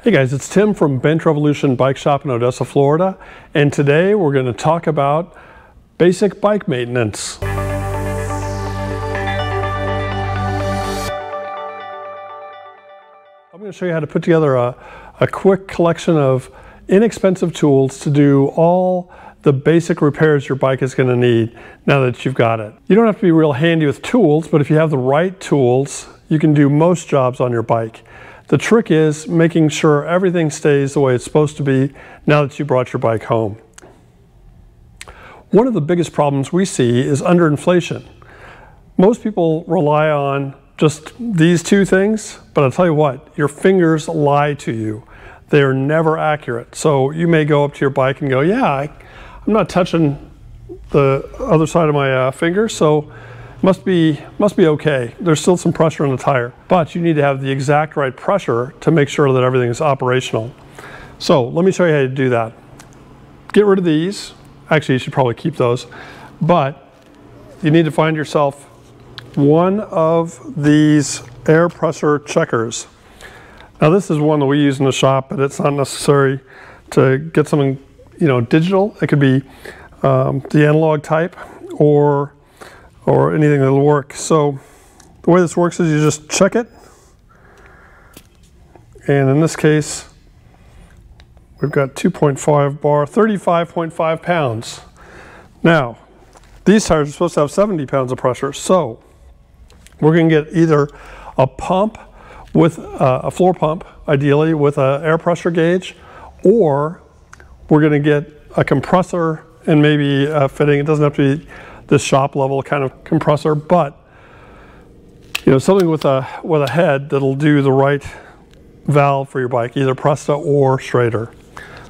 Hey guys, it's Tim from Bench Revolution Bike Shop in Odessa, Florida, and today we're going to talk about basic bike maintenance. I'm going to show you how to put together a quick collection of inexpensive tools to do all the basic repairs your bike is going to need now that you've got it. You don't have to be real handy with tools, but if you have the right tools, you can do most jobs on your bike. The trick is making sure everything stays the way it's supposed to be now that you brought your bike home. One of the biggest problems we see is underinflation. Most people rely on just these two things, but I'll tell you what, your fingers lie to you. They are never accurate. So you may go up to your bike and go, yeah, I'm not touching the other side of my finger, so must be okay. There's still some pressure on the tire, but you need to have the exact right pressure to make sure that everything is operational. So let me show you how to do that. Get rid of these. Actually, you should probably keep those, but you need to find yourself one of these air pressure checkers. Now this is one that we use in the shop, but it's not necessary to get something, digital. It could be the analog type or anything that'll work. So the way this works is you just check it, and in this case we've got 2.5 bar, 35.5 pounds. Now these tires are supposed to have 70 pounds of pressure, so we're going to get either a pump with a floor pump, ideally with an air pressure gauge, or we're going to get a compressor and maybe a fitting. It doesn't have to be this shop level kind of compressor, but something with a head that'll do the right valve for your bike, either Presta or Schrader.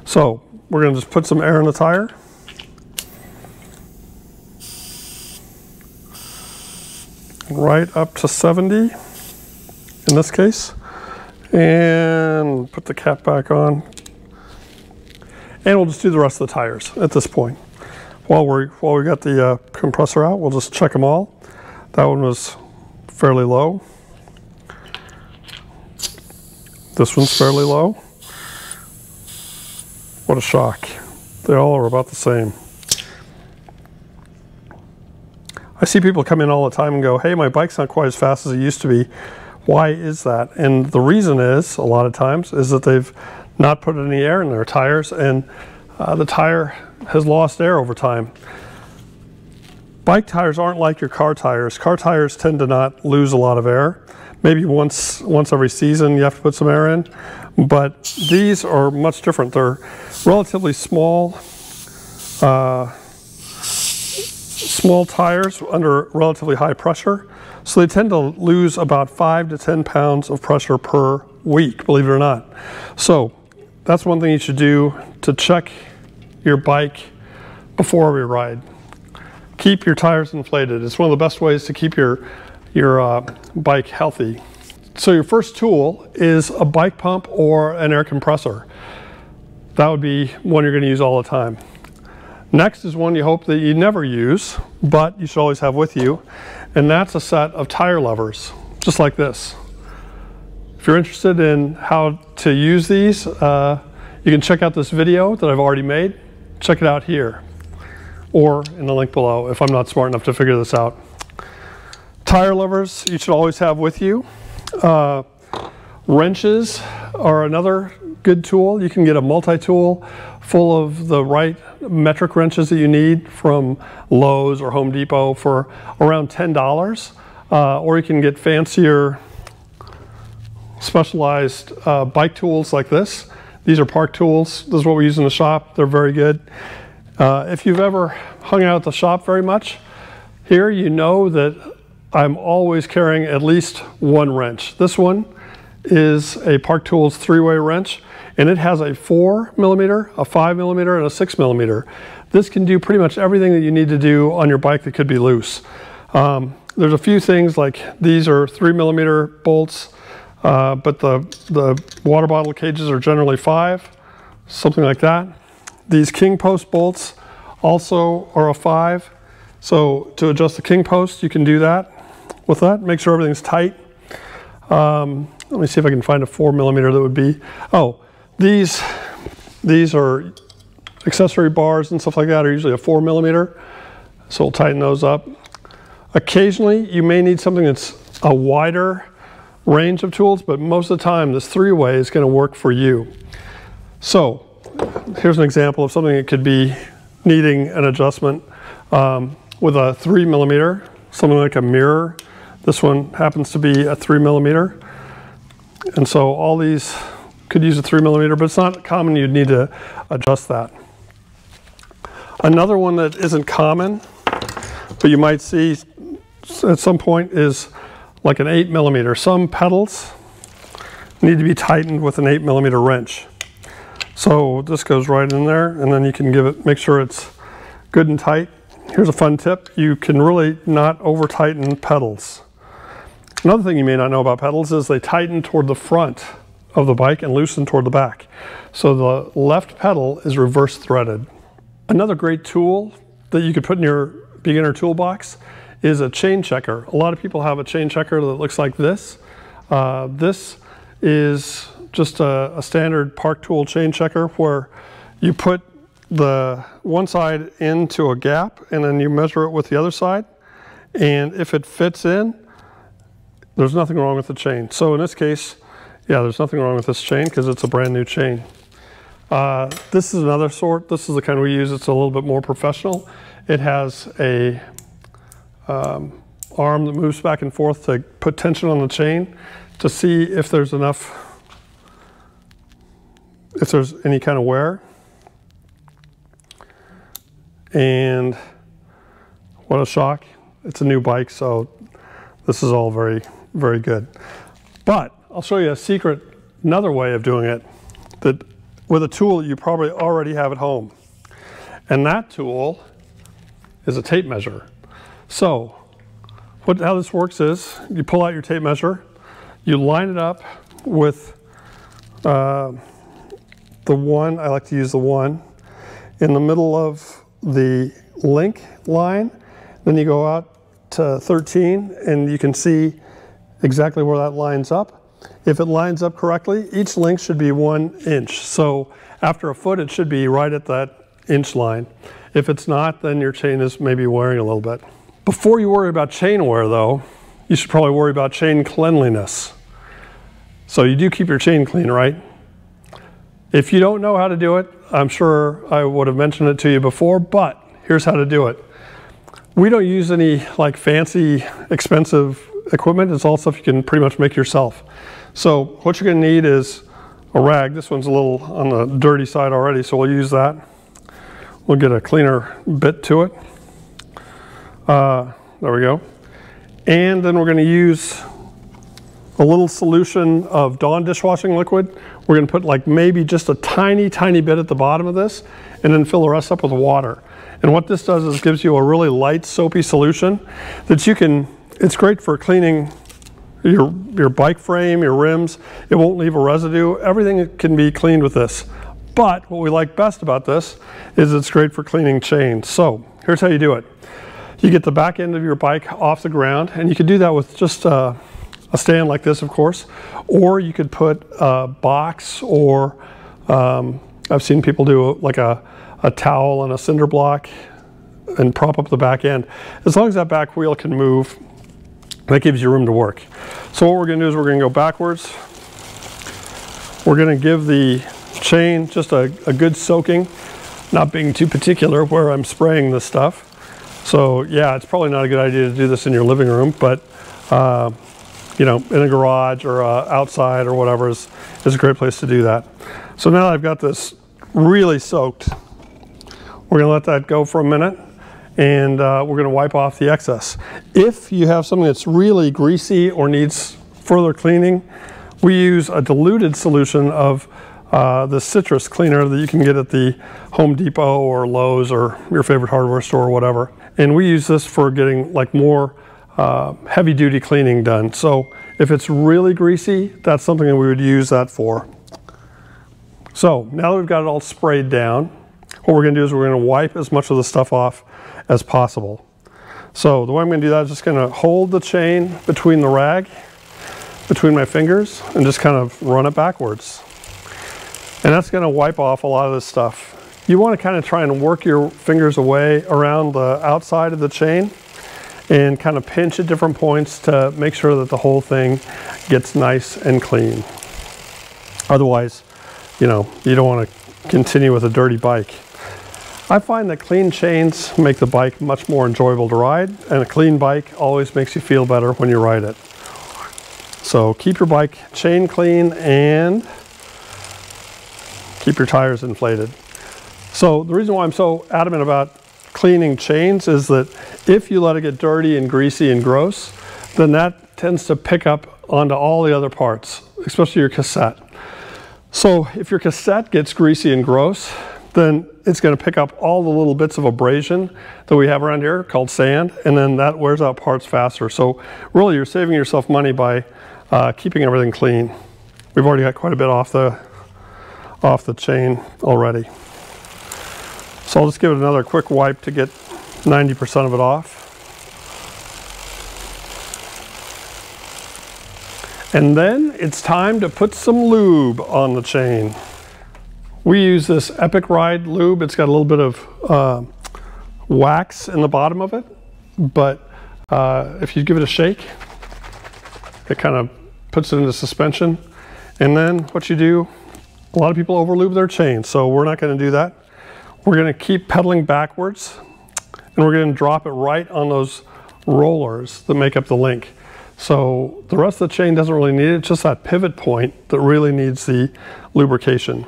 So we're going to just put some air in the tire. Right up to 70 in this case, and put the cap back on, and we'll just do the rest of the tires at this point. While we got the compressor out, we'll just check them all. That one was fairly low. This one's fairly low. What a shock. They all are about the same. I see people come in all the time and go, hey, my bike's not quite as fast as it used to be. Why is that? And the reason is, a lot of times, is that they've not put any air in their tires, and the tire has lost air over time. Bike tires aren't like your car tires. Car tires tend to not lose a lot of air. Maybe once every season you have to put some air in, but these are much different. They're relatively small tires under relatively high pressure, so they tend to lose about 5 to 10 pounds of pressure per week, believe it or not. So that's one thing you should do to check your bike before we ride. Keep your tires inflated. It's one of the best ways to keep your bike healthy. So your first tool is a bike pump or an air compressor. That would be one you're going to use all the time. Next is one you hope that you never use, but you should always have with you, and that's a set of tire levers, just like this. If you're interested in how to use these, you can check out this video that I've already made. Check it out here, or in the link below if I'm not smart enough to figure this out. Tire levers you should always have with you. Wrenches are another good tool. You can get a multi-tool full of the right metric wrenches that you need from Lowe's or Home Depot for around $10, or you can get fancier specialized bike tools like this. These are park tools. This is what we use in the shop. They're very good. If you've ever hung out at the shop very much, here you know that I'm always carrying at least one wrench. This one is a Park Tools 3-way wrench, and it has a 4mm, a 5mm, and a 6mm. This can do pretty much everything that you need to do on your bike that could be loose. There's a few things, like these are 3mm bolts, but the water bottle cages are generally 5, something like that. These king post bolts also are a 5. So to adjust the king post, you can do that with that. Make sure everything's tight. Let me see if I can find a 4mm that would be. Oh, these are accessory bars and stuff like that are usually a 4mm, so we'll tighten those up. Occasionally you may need something that's a wider range of tools, but most of the time this 3-way is going to work for you. So here's an example of something that could be needing an adjustment with a 3mm, something like a mirror. This one happens to be a 3mm, and so all these could use a 3mm, but it's not common you'd need to adjust that. Another one that isn't common, but you might see at some point, is like an 8mm. Some pedals need to be tightened with an 8mm wrench. So this goes right in there, and then you can make sure it's good and tight. Here's a fun tip: you can really not over tighten pedals. Another thing you may not know about pedals is they tighten toward the front of the bike and loosen toward the back. So the left pedal is reverse threaded. Another great tool that you could put in your beginner toolbox is a chain checker. A lot of people have a chain checker that looks like this. This is just a standard park tool chain checker where you put the one side into a gap and then you measure it with the other side, and if it fits in, there's nothing wrong with the chain. So in this case, yeah, there's nothing wrong with this chain because it's a brand new chain. This is another sort. This is the kind we use. It's a little bit more professional. It has a arm that moves back and forth to put tension on the chain to see if there's any kind of wear. And what a shock. It's a new bike, so this is all very, very good. But I'll show you a secret, another way of doing it, that with a tool that you probably already have at home. And that tool is a tape measure. So how this works is you pull out your tape measure, you line it up with the one, I like to use the one, in the middle of the link line. Then you go out to 13 and you can see exactly where that lines up. If it lines up correctly, each link should be 1 inch. So after a foot, it should be right at that inch line. If it's not, then your chain is maybe wearing a little bit. Before you worry about chain wear though, you should probably worry about chain cleanliness. So you do keep your chain clean, right? If you don't know how to do it, I'm sure I would have mentioned it to you before, but here's how to do it. We don't use any like fancy, expensive equipment. It's all stuff you can pretty much make yourself. So what you're going to need is a rag. This one's a little on the dirty side already, so we'll use that. We'll get a cleaner bit to it. There we go. And then we're going to use a little solution of Dawn dishwashing liquid. We're going to put like maybe just a tiny, tiny bit at the bottom of this, and then fill the rest up with water. And what this does is gives you a really light, soapy solution that you can, it's great for cleaning your bike frame, your rims. It won't leave a residue. Everything can be cleaned with this. But what we like best about this is it's great for cleaning chains. So here's how you do it. You get the back end of your bike off the ground, and you could do that with just a stand like this, of course, or you could put a box, or I've seen people do like a towel and a cinder block and prop up the back end. As long as that back wheel can move, that gives you room to work. So what we're going to do is we're going to go backwards. We're going to give the chain just a good soaking, not being too particular where I'm spraying this stuff. So yeah, it's probably not a good idea to do this in your living room, but you know, in a garage or outside or whatever is a great place to do that. So now that I've got this really soaked, we're going to let that go for a minute, and we're going to wipe off the excess. If you have something that's really greasy or needs further cleaning, we use a diluted solution of the citrus cleaner that you can get at the Home Depot or Lowe's or your favorite hardware store or whatever. And we use this for getting like more heavy duty cleaning done. So if it's really greasy, that's something that we would use that for. So now that we've got it all sprayed down, what we're going to do is we're going to wipe as much of the stuff off as possible. So the way I'm going to do that is just going to hold the chain between the rag, between my fingers, and just kind of run it backwards. And that's going to wipe off a lot of this stuff. You want to kind of try and work your fingers away around the outside of the chain and kind of pinch at different points to make sure that the whole thing gets nice and clean. Otherwise, you know, you don't want to continue with a dirty bike. I find that clean chains make the bike much more enjoyable to ride, and a clean bike always makes you feel better when you ride it. So keep your bike chain clean and keep your tires inflated. So the reason why I'm so adamant about cleaning chains is that if you let it get dirty and greasy and gross, then that tends to pick up onto all the other parts, especially your cassette. So if your cassette gets greasy and gross, then it's going to pick up all the little bits of abrasion that we have around here called sand, and then that wears out parts faster. So really you're saving yourself money by keeping everything clean. We've already got quite a bit off the chain already. So I'll just give it another quick wipe to get 90% of it off. And then it's time to put some lube on the chain. We use this Epic Ride Lube. It's got a little bit of wax in the bottom of it, but if you give it a shake, it kind of puts it into suspension. And then what you do, a lot of people over lube their chain, so we're not going to do that. We're going to keep pedaling backwards, and we're going to drop it right on those rollers that make up the link. So the rest of the chain doesn't really need it, it's just that pivot point that really needs the lubrication.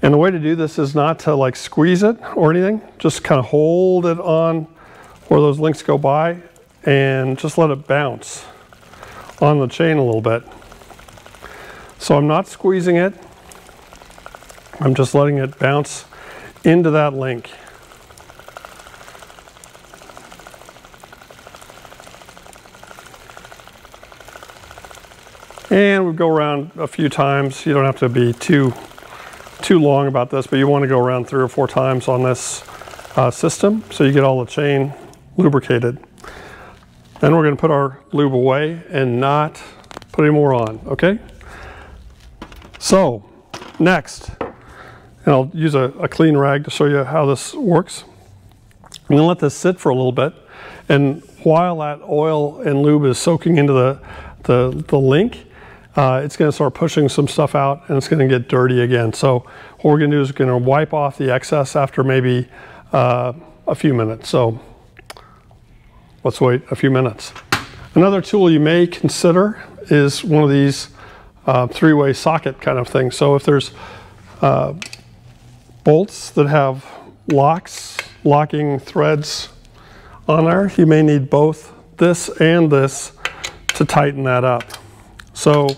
And the way to do this is not to like squeeze it or anything, just kind of hold it on where those links go by and just let it bounce on the chain a little bit. So I'm not squeezing it, I'm just letting it bounce into that link. And we go around a few times. You don't have to be too long about this, but you want to go around 3 or 4 times on this system so you get all the chain lubricated. Then we're going to put our lube away and not put any more on, okay? So next, and I'll use a clean rag to show you how this works. I'm going to let this sit for a little bit, and while that oil and lube is soaking into the link, it's going to start pushing some stuff out and it's going to get dirty again. So what we're going to do is we're going to wipe off the excess after maybe a few minutes. So let's wait a few minutes. Another tool you may consider is one of these 3-way socket kind of things. So if there's bolts that have locking threads on there, you may need both this and this to tighten that up. So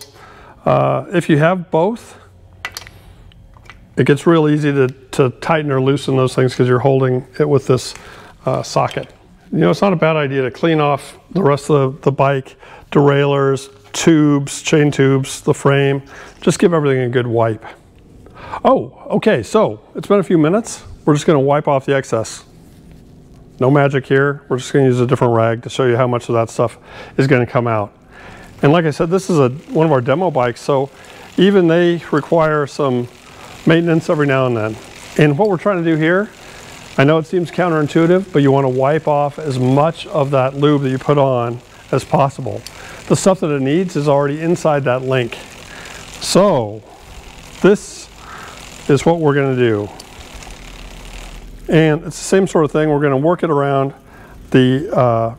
if you have both, it gets real easy to tighten or loosen those things because you're holding it with this socket. You know, it's not a bad idea to clean off the rest of the bike, derailleurs, tubes, chain tubes, the frame. Just give everything a good wipe. Oh, okay, so it's been a few minutes. We're just going to wipe off the excess. No magic here. We're just going to use a different rag to show you how much of that stuff is going to come out. And like I said, this is one of our demo bikes, so even they require some maintenance every now and then. And what we're trying to do here, I know it seems counterintuitive, but you want to wipe off as much of that lube that you put on as possible. The stuff that it needs is already inside that link. So this is what we're going to do. And it's the same sort of thing. We're going to work it around the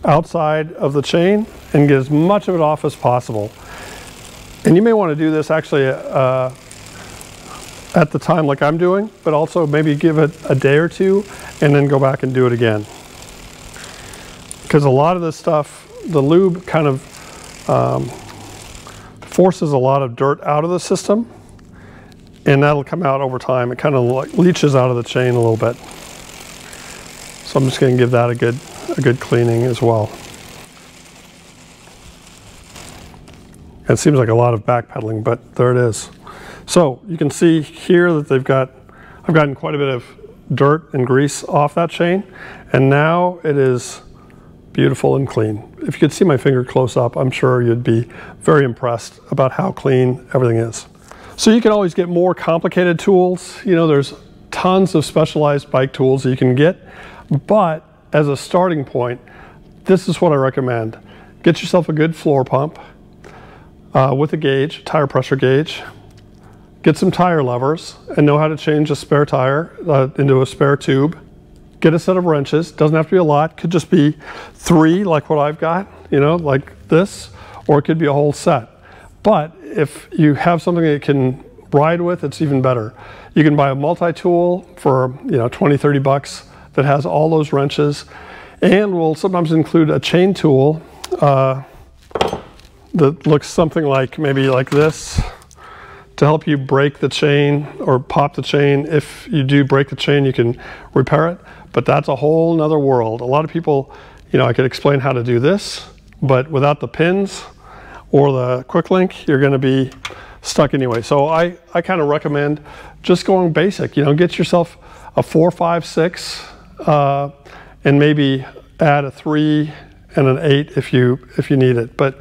outside of the chain and get as much of it off as possible. And you may want to do this actually at the time like I'm doing, but also maybe give it a day or two and then go back and do it again. Because a lot of this stuff, the lube kind of forces a lot of dirt out of the system, and that'll come out over time. It kind of like leaches out of the chain a little bit. So I'm just going to give that a good cleaning as well. It seems like a lot of backpedaling, but there it is. So you can see here that I've gotten quite a bit of dirt and grease off that chain, and now it is beautiful and clean. If you could see my finger close up, I'm sure you'd be very impressed about how clean everything is. So you can always get more complicated tools. You know, there's tons of specialized bike tools that you can get, but as a starting point, this is what I recommend. Get yourself a good floor pump with a gauge, tire pressure gauge. Get some tire levers and know how to change a spare tire into a spare tube. Get a set of wrenches. Doesn't have to be a lot. Could just be 3 like what I've got, you know, like this, or it could be a whole set. But if you have something that you can ride with, it's even better. You can buy a multi-tool for, you know, 20, 30 bucks that has all those wrenches, and will sometimes include a chain tool that looks something like maybe like this to help you break the chain or pop the chain. If you do break the chain, you can repair it, but that's a whole nother world. A lot of people, you know, I could explain how to do this, but without the pins or the quick link, you're going to be stuck anyway. So I kind of recommend just going basic. You know, get yourself a 4, 5, 6, and maybe add a 3 and an 8 if you need it. But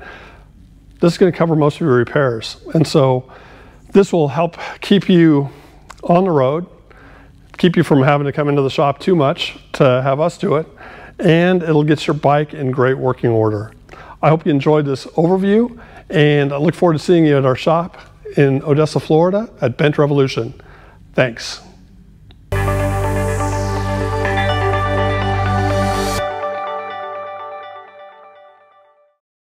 this is going to cover most of your repairs, and so this will help keep you on the road, keep you from having to come into the shop too much to have us do it, and it'll get your bike in great working order. I hope you enjoyed this overview, and I look forward to seeing you at our shop in Odessa, Florida at Bent Revolution. Thanks.